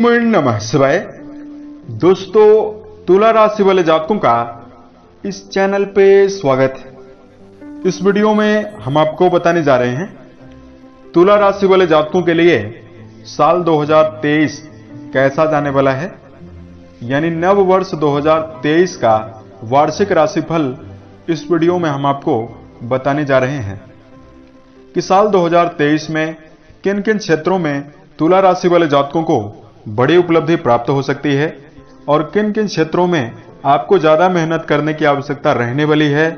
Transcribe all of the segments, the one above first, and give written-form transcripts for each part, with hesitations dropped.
ओम नमः शिवाय। दोस्तों, तुला राशि वाले जातकों का इस चैनल पे स्वागत है। इस वीडियो में हम आपको बताने जा रहे हैं तुला राशि वाले जातकों के लिए साल 2023 कैसा जाने वाला है, यानी नव वर्ष 2023 का वार्षिक राशिफल इस वीडियो में हम आपको बताने जा रहे हैं कि साल 2023 में किन किन क्षेत्रों में तुला राशि वाले जातकों को बड़ी उपलब्धि प्राप्त हो सकती है और किन किन क्षेत्रों में आपको ज्यादा मेहनत करने की आवश्यकता रहने वाली है,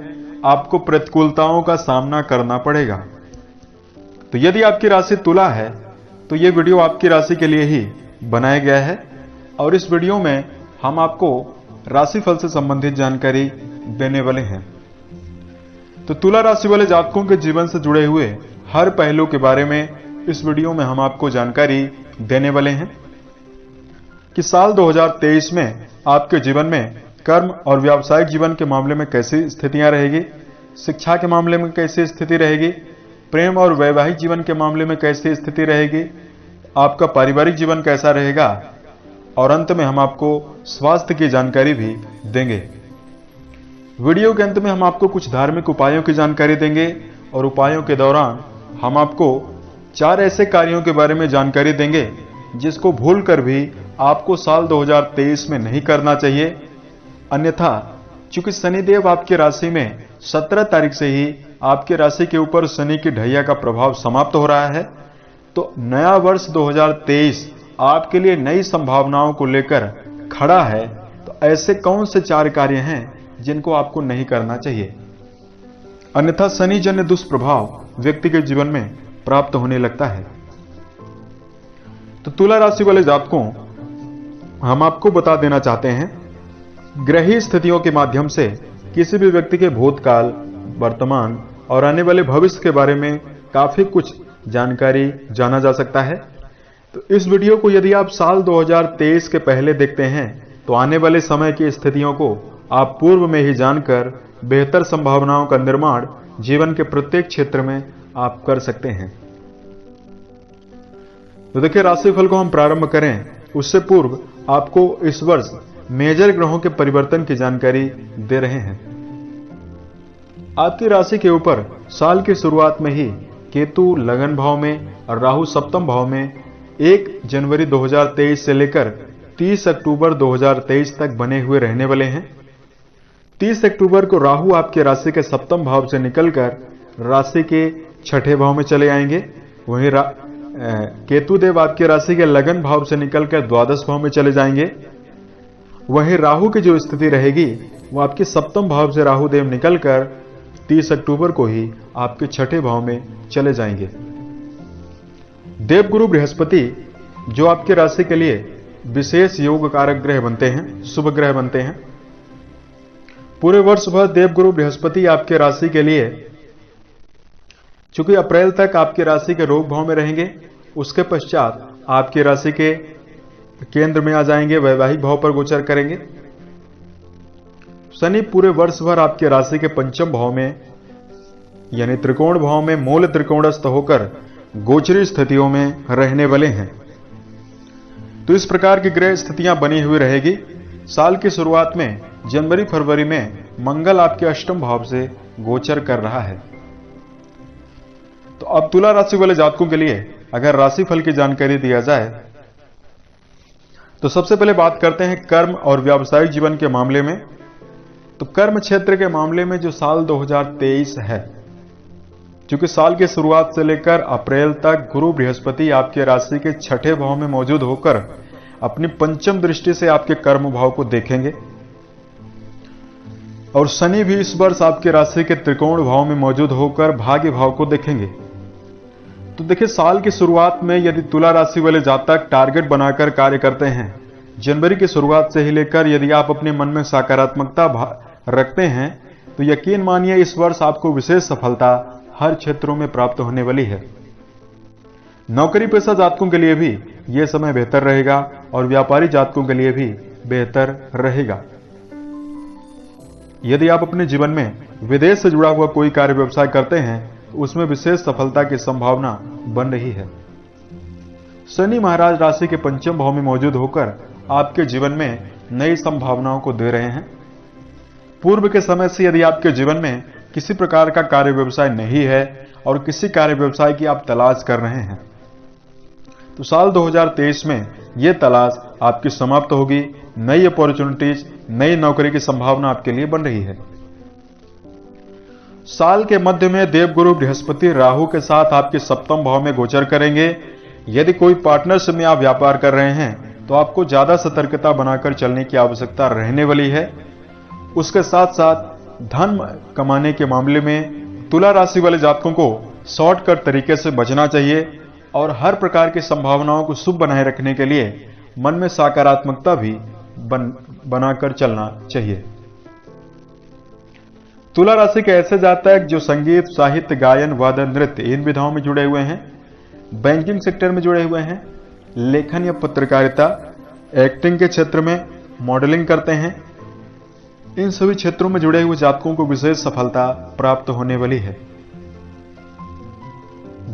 आपको प्रतिकूलताओं का सामना करना पड़ेगा। तो यदि आपकी राशि तुला है तो यह वीडियो आपकी राशि के लिए ही बनाया गया है और इस वीडियो में हम आपको राशिफल से संबंधित जानकारी देने वाले हैं। तो तुला राशि वाले जातकों के जीवन से जुड़े हुए हर पहलू के बारे में इस वीडियो में हम आपको जानकारी देने वाले हैं कि साल 2023 में आपके जीवन में कर्म और व्यावसायिक जीवन के मामले में कैसी स्थितियां रहेगी, शिक्षा के मामले में कैसी स्थिति रहेगी, प्रेम और वैवाहिक जीवन के मामले में कैसी स्थिति रहेगी, आपका पारिवारिक जीवन कैसा रहेगा और अंत में हम आपको स्वास्थ्य की जानकारी भी देंगे। वीडियो के अंत में हम आपको कुछ धार्मिक उपायों की जानकारी देंगे और उपायों के दौरान हम आपको 4 ऐसे कार्यों के बारे में जानकारी देंगे जिसको भूलकर भी आपको साल 2023 में नहीं करना चाहिए। अन्यथा चूंकि शनिदेव आपकी राशि में 17 तारीख से ही आपकी राशि के ऊपर शनि की ढैया का प्रभाव समाप्त हो रहा है, तो नया वर्ष 2023 आपके लिए नई संभावनाओं को लेकर खड़ा है। तो ऐसे कौन से 4 कार्य हैं जिनको आपको नहीं करना चाहिए, अन्यथा शनि जन्य दुष्प्रभाव व्यक्ति के जीवन में प्राप्त होने लगता है। तो तुला राशि वाले जातकों, हम आपको बता देना चाहते हैं ग्रही स्थितियों के माध्यम से किसी भी व्यक्ति के भूतकाल, वर्तमान और आने वाले भविष्य के बारे में काफी कुछ जानकारी जाना जा सकता है। तो इस वीडियो को यदि आप साल 2023 के पहले देखते हैं तो आने वाले समय की स्थितियों को आप पूर्व में ही जानकर बेहतर संभावनाओं का निर्माण जीवन के प्रत्येक क्षेत्र में आप कर सकते हैं। तो देखिए, राशिफल को हम प्रारंभ करें उससे पूर्व आपको इस वर्ष मेजर ग्रहों के परिवर्तन की जानकारी दे रहे हैं। आपकी राशि के ऊपर साल की शुरुआत में ही केतु लगन भाव में और राहु सप्तम भाव में 1 जनवरी 2023 से लेकर 30 अक्टूबर 2023 तक बने हुए रहने वाले हैं। 30 अक्टूबर को राहु आपके राशि के सप्तम भाव से निकलकर राशि के 6ठे भाव में चले आएंगे। वहीं केतु देव आपके राशि के लगन भाव से निकलकर द्वादश भाव में चले जाएंगे। वहीं राहु की जो स्थिति रहेगी वो आपके सप्तम भाव से राहु देव निकलकर 30 अक्टूबर को ही आपके 6ठे भाव में चले जाएंगे। देवगुरु बृहस्पति जो आपके राशि के लिए विशेष योग कारक ग्रह बनते हैं, शुभ ग्रह बनते हैं, पूरे वर्ष भर देवगुरु बृहस्पति आपके राशि के लिए चूंकि अप्रैल तक आपकी राशि के रोग भाव में रहेंगे, उसके पश्चात आपकी राशि के केंद्र में आ जाएंगे, वैवाहिक भाव पर गोचर करेंगे। शनि पूरे वर्ष भर आपकी राशि के पंचम भाव में यानी त्रिकोण भाव में मूल त्रिकोणस्थ होकर गोचरी स्थितियों में रहने वाले हैं। तो इस प्रकार की ग्रह स्थितियां बनी हुई रहेगी। साल की शुरुआत में जनवरी फरवरी में मंगल आपके अष्टम भाव से गोचर कर रहा है। तो अब तुला राशि वाले जातकों के लिए अगर राशिफल की जानकारी दिया जाए तो सबसे पहले बात करते हैं कर्म और व्यावसायिक जीवन के मामले में। तो कर्म क्षेत्र के मामले में जो साल 2023 है, क्योंकि साल की शुरुआत से लेकर अप्रैल तक गुरु बृहस्पति आपके राशि के 6ठे भाव में मौजूद होकर अपनी पंचम दृष्टि से आपके कर्म भाव को देखेंगे और शनि भी इस वर्ष आपके राशि के त्रिकोण भाव में मौजूद होकर भाग्य भाव को देखेंगे। तो देखिए, साल की शुरुआत में यदि तुला राशि वाले जातक टारगेट बनाकर कार्य करते हैं, जनवरी की शुरुआत से ही लेकर यदि आप अपने मन में सकारात्मकता रखते हैं तो यकीन मानिए इस वर्ष आपको विशेष सफलता हर क्षेत्रों में प्राप्त होने वाली है। नौकरी पेशा जातकों के लिए भी यह समय बेहतर रहेगा और व्यापारी जातकों के लिए भी बेहतर रहेगा। यदि आप अपने जीवन में विदेश से जुड़ा हुआ कोई कार्य व्यवसाय करते हैं तो उसमें विशेष सफलता की संभावना बन रही है। शनि महाराज राशि के पंचम भाव में मौजूद होकर आपके जीवन में नई संभावनाओं को दे रहे हैं। पूर्व के समय से यदि आपके जीवन में किसी प्रकार का कार्य व्यवसाय नहीं है और किसी कार्य व्यवसाय की आप तलाश कर रहे हैं, तो साल 2023 में यह तलाश आपकी समाप्त होगी। नई अपॉर्चुनिटीज, नई नौकरी की संभावना आपके लिए बन रही है। साल के मध्य में देवगुरु बृहस्पति राहु के साथ आपके सप्तम भाव में गोचर करेंगे। यदि कोई पार्टनरशिप में आप व्यापार कर रहे हैं तो आपको ज्यादा सतर्कता बनाकर चलने की आवश्यकता रहने वाली है। उसके साथ साथ धन कमाने के मामले में तुला राशि वाले जातकों को शॉर्टकट तरीके से बचना चाहिए और हर प्रकार की संभावनाओं को शुभ बनाए रखने के लिए मन में सकारात्मकता भी बनाकर चलना चाहिए। तुला राशि के ऐसे जातक जो संगीत, साहित्य, गायन, वादन, नृत्य इन विधाओं में जुड़े हुए हैं, बैंकिंग सेक्टर में जुड़े हुए हैं, लेखन या पत्रकारिता, एक्टिंग के क्षेत्र में, मॉडलिंग करते हैं, इन सभी क्षेत्रों में जुड़े हुए जातकों को विशेष सफलता प्राप्त होने वाली है।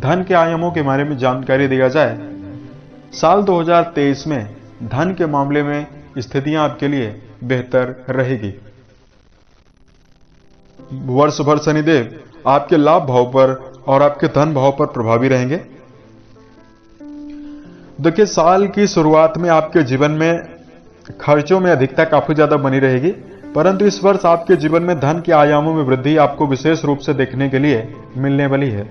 धन के आयामों के बारे में जानकारी दिया जाए, साल 2023 में धन के मामले में स्थितियां आपके लिए बेहतर रहेगी। वर्ष भर शनिदेव आपके लाभ भाव पर और आपके धन भाव पर प्रभावी रहेंगे। देखिए, साल की शुरुआत में आपके जीवन में खर्चों में अधिकता काफी ज्यादा बनी रहेगी, परंतु इस वर्ष आपके जीवन में धन के आयामों में वृद्धि आपको विशेष रूप से देखने के लिए मिलने वाली है।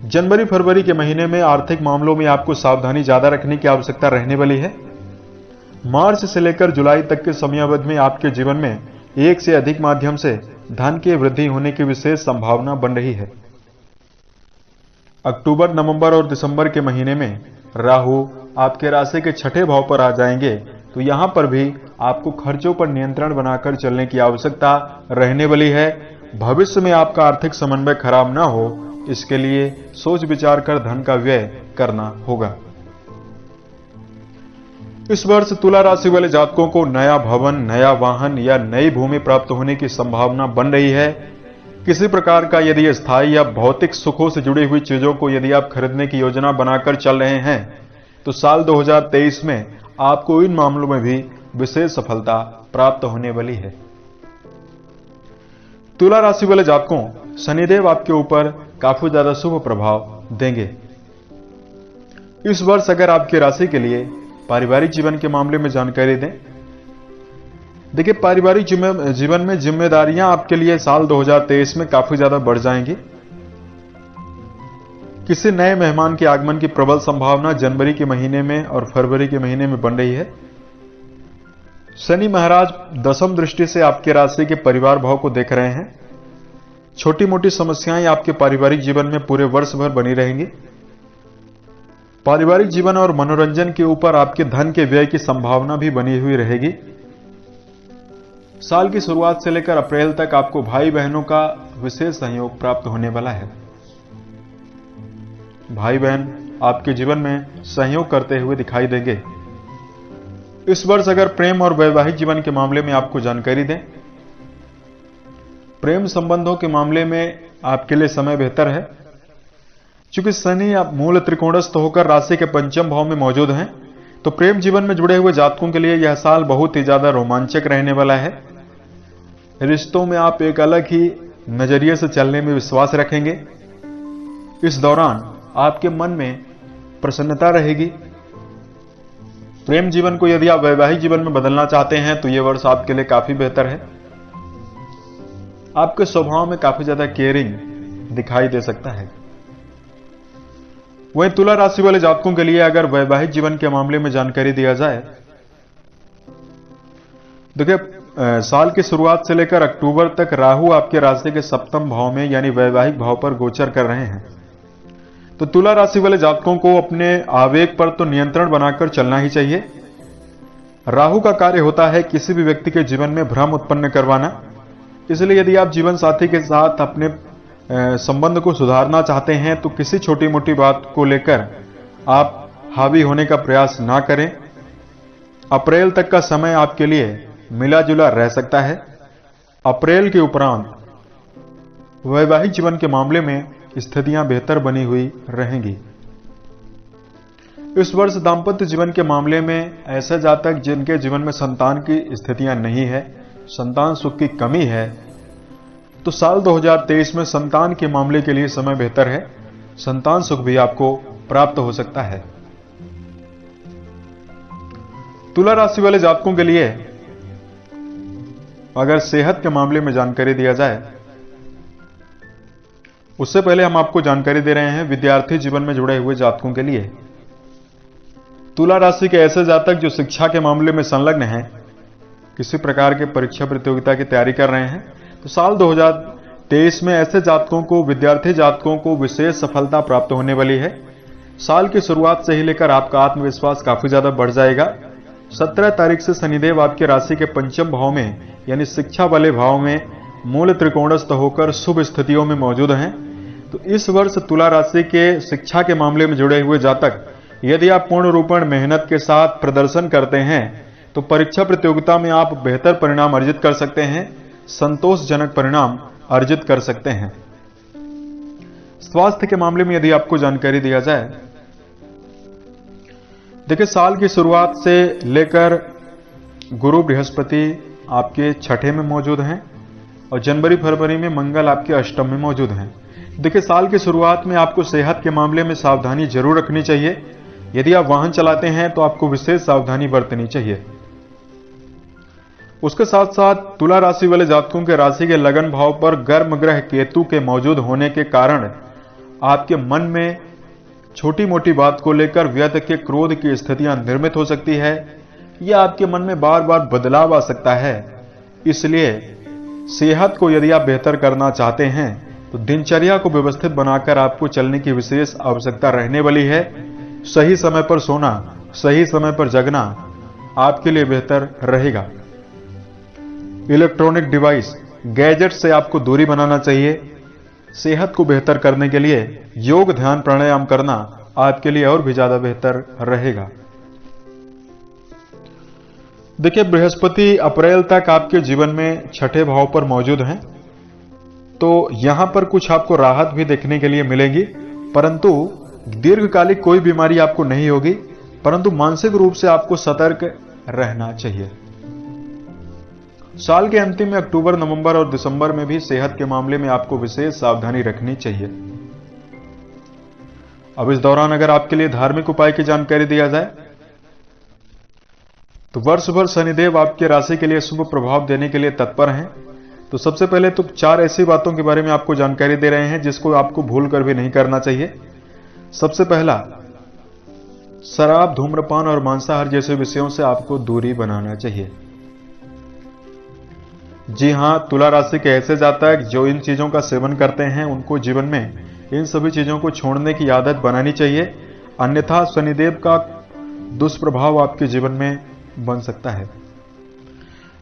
जनवरी फरवरी के महीने में आर्थिक मामलों में आपको सावधानी ज्यादा रखने की आवश्यकता रहने वाली है। मार्च से लेकर जुलाई तक के समयावधि में आपके जीवन में एक से अधिक माध्यम से धन की वृद्धि होने की विशेष संभावना बन रही है। अक्टूबर, नवंबर और दिसंबर के महीने में राहु आपके राशि के छठे भाव पर आ जाएंगे, तो यहां पर भी आपको खर्चों पर नियंत्रण बनाकर चलने की आवश्यकता रहने वाली है। भविष्य में आपका आर्थिक समन्वय खराब ना हो, इसके लिए सोच विचार कर धन का व्यय करना होगा। इस वर्ष तुला राशि वाले जातकों को नया भवन, नया वाहन या नई भूमि प्राप्त होने की संभावना बन रही है। किसी प्रकार का यदि स्थायी या भौतिक सुखों से जुड़ी हुई चीजों को यदि आप खरीदने की योजना बनाकर चल रहे हैं, तो साल 2023 में आपको इन मामलों में भी विशेष सफलता प्राप्त होने वाली है। तुला राशि वाले जातकों, शनिदेव आपके ऊपर काफी ज्यादा शुभ प्रभाव देंगे। इस वर्ष अगर आपकी राशि के लिए पारिवारिक जीवन के मामले में जानकारी दें, देखिए, पारिवारिक जीवन में जिम्मेदारियां आपके लिए साल 2023 में काफी ज्यादा बढ़ जाएंगी। किसी नए मेहमान के आगमन की प्रबल संभावना जनवरी के महीने में और फरवरी के महीने में बन रही है। शनि महाराज दशम दृष्टि से आपके राशि के परिवार भाव को देख रहे हैं। छोटी मोटी समस्याएं आपके पारिवारिक जीवन में पूरे वर्ष भर बनी रहेंगी। पारिवारिक जीवन और मनोरंजन के ऊपर आपके धन के व्यय की संभावना भी बनी हुई रहेगी। साल की शुरुआत से लेकर अप्रैल तक आपको भाई बहनों का विशेष सहयोग प्राप्त होने वाला है। भाई बहन आपके जीवन में सहयोग करते हुए दिखाई देंगे। इस वर्ष अगर प्रेम और वैवाहिक जीवन के मामले में आपको जानकारी दें, प्रेम संबंधों के मामले में आपके लिए समय बेहतर है। चूंकि शनि आप मूल त्रिकोणस्थ होकर राशि के पंचम भाव में मौजूद हैं, तो प्रेम जीवन में जुड़े हुए जातकों के लिए यह साल बहुत ही ज्यादा रोमांचक रहने वाला है। रिश्तों में आप एक अलग ही नजरिए से चलने में विश्वास रखेंगे। इस दौरान आपके मन में प्रसन्नता रहेगी। प्रेम जीवन को यदि आप वैवाहिक जीवन में बदलना चाहते हैं, तो यह वर्ष आपके लिए काफी बेहतर है। आपके स्वभाव में काफी ज्यादा केयरिंग दिखाई दे सकता है। वहीं तुला राशि वाले जातकों के लिए अगर वैवाहिक जीवन के मामले में जानकारी दिया जाए, देखिए, साल की शुरुआत से लेकर अक्टूबर तक राहु आपके राशि के सप्तम भाव में यानी वैवाहिक भाव पर गोचर कर रहे हैं। तो तुला राशि वाले जातकों को अपने आवेग पर तो नियंत्रण बनाकर चलना ही चाहिए। राहु का कार्य होता है किसी भी व्यक्ति के जीवन में भ्रम उत्पन्न करवाना। इसलिए यदि आप जीवन साथी के साथ अपने संबंध को सुधारना चाहते हैं, तो किसी छोटी मोटी बात को लेकर आप हावी होने का प्रयास ना करें। अप्रैल तक का समय आपके लिए मिला जुला रह सकता है। अप्रैल के उपरांत वैवाहिक जीवन के मामले में स्थितियां बेहतर बनी हुई रहेंगी। इस वर्ष दाम्पत्य जीवन के मामले में ऐसे जातक जिनके जीवन में संतान की स्थितियां नहीं है, संतान सुख की कमी है, तो साल 2023 में संतान के मामले के लिए समय बेहतर है। संतान सुख भी आपको प्राप्त हो सकता है। तुला राशि वाले जातकों के लिए अगर सेहत के मामले में जानकारी दिया जाए, उससे पहले हम आपको जानकारी दे रहे हैं विद्यार्थी जीवन में जुड़े हुए जातकों के लिए। तुला राशि के ऐसे जातक जो शिक्षा के मामले में संलग्न हैं, किसी प्रकार के परीक्षा प्रतियोगिता की तैयारी कर रहे हैं, तो साल 2023 में ऐसे जातकों को, विद्यार्थी जातकों को विशेष सफलता प्राप्त होने वाली है। साल की शुरुआत से ही लेकर आपका आत्मविश्वास काफी ज्यादा बढ़ जाएगा। 17 तारीख से शनिदेव आपके राशि के पंचम भाव में यानी शिक्षा वाले भाव में मूल त्रिकोणस्थ होकर शुभ स्थितियों में मौजूद हैं। तो इस वर्ष तुला राशि के शिक्षा के मामले में जुड़े हुए जातक यदि आप पूर्ण रूपेण मेहनत के साथ प्रदर्शन करते हैं तो परीक्षा प्रतियोगिता में आप बेहतर परिणाम अर्जित कर सकते हैं, संतोषजनक परिणाम अर्जित कर सकते हैं। स्वास्थ्य के मामले में यदि आपको जानकारी दिया जाए, देखिए साल की शुरुआत से लेकर गुरु बृहस्पति आपके छठे में मौजूद हैं और जनवरी फरवरी में मंगल आपके अष्टम में मौजूद हैं। देखिए साल की शुरुआत में आपको सेहत के मामले में सावधानी जरूर रखनी चाहिए। यदि आप वाहन चलाते हैं तो आपको विशेष सावधानी बरतनी चाहिए। उसके साथ साथ तुला राशि वाले जातकों के राशि के लगन भाव पर गर्म ग्रह केतु के मौजूद होने के कारण आपके मन में छोटी मोटी बात को लेकर व्यर्थ के क्रोध की स्थितियां निर्मित हो सकती है या आपके मन में बार बार बदलाव आ सकता है। इसलिए सेहत को यदि आप बेहतर करना चाहते हैं तो दिनचर्या को व्यवस्थित बनाकर आपको चलने की विशेष आवश्यकता रहने वाली है। सही समय पर सोना, सही समय पर जगना आपके लिए बेहतर रहेगा। इलेक्ट्रॉनिक डिवाइस, गैजेट से आपको दूरी बनाना चाहिए। सेहत को बेहतर करने के लिए योग, ध्यान, प्राणायाम करना आपके लिए और भी ज्यादा बेहतर रहेगा। देखिए बृहस्पति अप्रैल तक आपके जीवन में छठे भाव पर मौजूद हैं, तो यहां पर कुछ आपको राहत भी देखने के लिए मिलेगी, परंतु दीर्घकालिक कोई बीमारी आपको नहीं होगी, परंतु मानसिक रूप से आपको सतर्क रहना चाहिए। साल के अंतिम में अक्टूबर, नवंबर और दिसंबर में भी सेहत के मामले में आपको विशेष सावधानी रखनी चाहिए। अब इस दौरान अगर आपके लिए धार्मिक उपाय की जानकारी दिया जाए तो वर्ष भर शनिदेव आपके राशि के लिए शुभ प्रभाव देने के लिए तत्पर हैं। तो सबसे पहले तो 4 ऐसी बातों के बारे में आपको जानकारी दे रहे हैं जिसको आपको भूल कर भी नहीं करना चाहिए। सबसे पहला, शराब, धूम्रपान और मांसाहार जैसे विषयों से आपको दूरी बनाना चाहिए। जी हां, तुला राशि के ऐसे जातक जो इन चीजों का सेवन करते हैं उनको जीवन में इन सभी चीजों को छोड़ने की आदत बनानी चाहिए, अन्यथा शनिदेव का दुष्प्रभाव आपके जीवन में बन सकता है।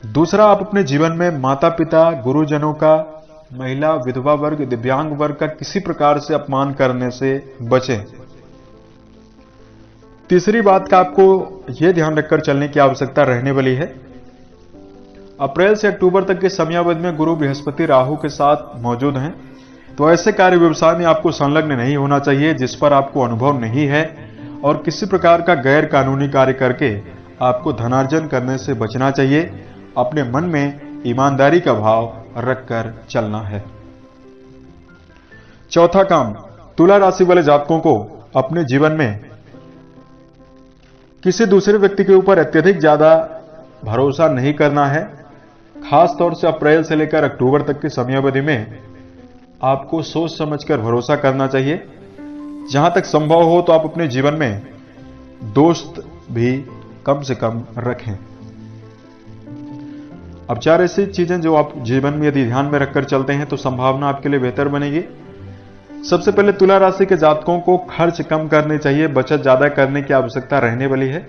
दूसरा, आप अपने जीवन में माता पिता, गुरुजनों का, महिला, विधवा वर्ग, दिव्यांग वर्ग का किसी प्रकार से अपमान करने से बचें। तीसरी बात का आपको यह ध्यान रखकर चलने की आवश्यकता रहने वाली है, अप्रैल से अक्टूबर तक के समयावधि में गुरु बृहस्पति राहु के साथ मौजूद हैं, तो ऐसे कार्य व्यवसाय में आपको संलग्न नहीं होना चाहिए जिस पर आपको अनुभव नहीं है, और किसी प्रकार का गैर कानूनी कार्य करके आपको धनार्जन करने से बचना चाहिए। अपने मन में ईमानदारी का भाव रखकर चलना है। चौथा काम, तुला राशि वाले जातकों को अपने जीवन में किसी दूसरे व्यक्ति के ऊपर अत्यधिक ज्यादा भरोसा नहीं करना है। खास तौर से अप्रैल से लेकर अक्टूबर तक की समयावधि में आपको सोच समझकर भरोसा करना चाहिए। जहां तक संभव हो तो आप अपने जीवन में दोस्त भी कम से कम रखें। अब 4 ऐसी चीजें जो आप जीवन में यदि ध्यान में रखकर चलते हैं तो संभावना आपके लिए बेहतर बनेगी। सबसे पहले तुला राशि के जातकों को खर्च कम करने चाहिए, बचत ज्यादा करने की आवश्यकता रहने वाली है।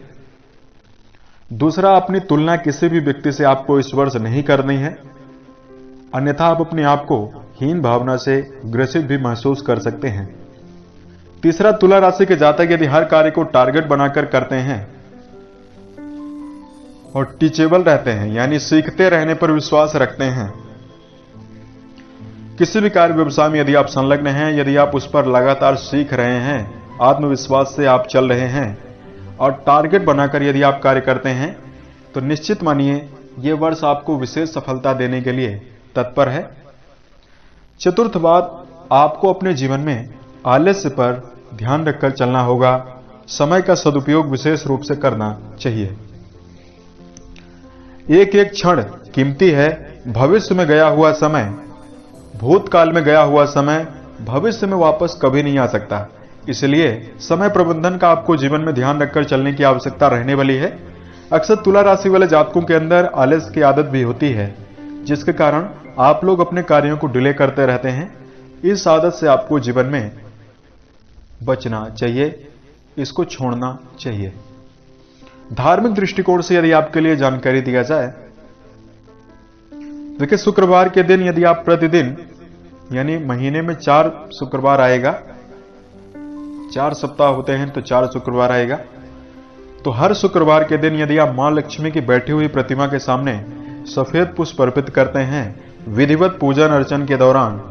दूसरा, अपनी तुलना किसी भी व्यक्ति से आपको इस वर्ष नहीं करनी है, अन्यथा आप अपने आप को हीन भावना से ग्रसित भी महसूस कर सकते हैं। तीसरा, तुला राशि के जातक यदि हर कार्य को टारगेट बनाकर करते हैं और टीचेबल रहते हैं, यानी सीखते रहने पर विश्वास रखते हैं, किसी भी कार्य व्यवसाय में यदि आप संलग्न हैं, यदि आप उस पर लगातार सीख रहे हैं, आत्मविश्वास से आप चल रहे हैं, और टारगेट बनाकर यदि आप कार्य करते हैं तो निश्चित मानिए ये वर्ष आपको विशेष सफलता देने के लिए तत्पर है। चतुर्थ बात, आपको अपने जीवन में आलस्य पर ध्यान रखकर चलना होगा। समय का सदुपयोग विशेष रूप से करना चाहिए। एक एक क्षण कीमती है। भविष्य में गया हुआ समय, भूतकाल में गया हुआ समय भविष्य में वापस कभी नहीं आ सकता। इसलिए समय प्रबंधन का आपको जीवन में ध्यान रखकर चलने की आवश्यकता रहने वाली है। अक्सर तुला राशि वाले जातकों के अंदर आलस्य की आदत भी होती है, जिसके कारण आप लोग अपने कार्यों को डिले करते रहते हैं। इस आदत से आपको जीवन में बचना चाहिए, इसको छोड़ना चाहिए। धार्मिक दृष्टिकोण से यदि आपके लिए जानकारी दिया जाए, देखिए शुक्रवार के दिन यदि आप प्रतिदिन यानी महीने में 4 शुक्रवार आएगा, 4 सप्ताह होते हैं तो 4 शुक्रवार आएगा, तो हर शुक्रवार के दिन यदि आप मां लक्ष्मी की बैठी हुई प्रतिमा के सामने सफेद पुष्प अर्पित करते हैं, विधिवत पूजन अर्चन के दौरान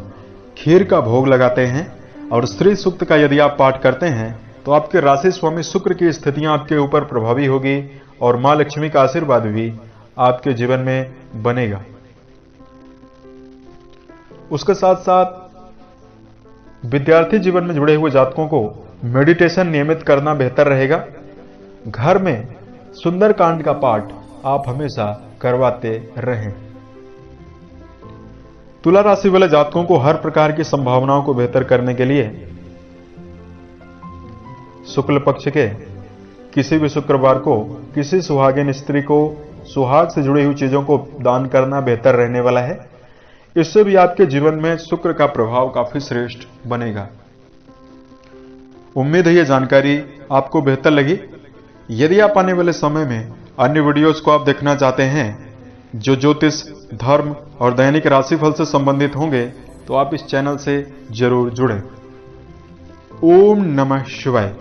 खीर का भोग लगाते हैं और श्री सूक्त का यदि आप पाठ करते हैं तो आपके राशि स्वामी शुक्र की स्थितियां आपके ऊपर प्रभावी होगी और मां लक्ष्मी का आशीर्वाद भी आपके जीवन में बनेगा। उसके साथ साथ विद्यार्थी जीवन में जुड़े हुए जातकों को मेडिटेशन नियमित करना बेहतर रहेगा। घर में सुंदरकांड का पाठ आप हमेशा करवाते रहें। तुला राशि वाले जातकों को हर प्रकार की संभावनाओं को बेहतर करने के लिए शुक्ल पक्ष के किसी भी शुक्रवार को किसी सुहागिन स्त्री को सुहाग से जुड़ी हुई चीजों को दान करना बेहतर रहने वाला है। इससे भी आपके जीवन में शुक्र का प्रभाव काफी श्रेष्ठ बनेगा। उम्मीद है ये जानकारी आपको बेहतर लगी। यदि आप आने वाले समय में अन्य वीडियोस को आप देखना चाहते हैं जो ज्योतिष, धर्म और दैनिक राशिफल से संबंधित होंगे तो आप इस चैनल से जरूर जुड़ें। ओम नमः शिवाय।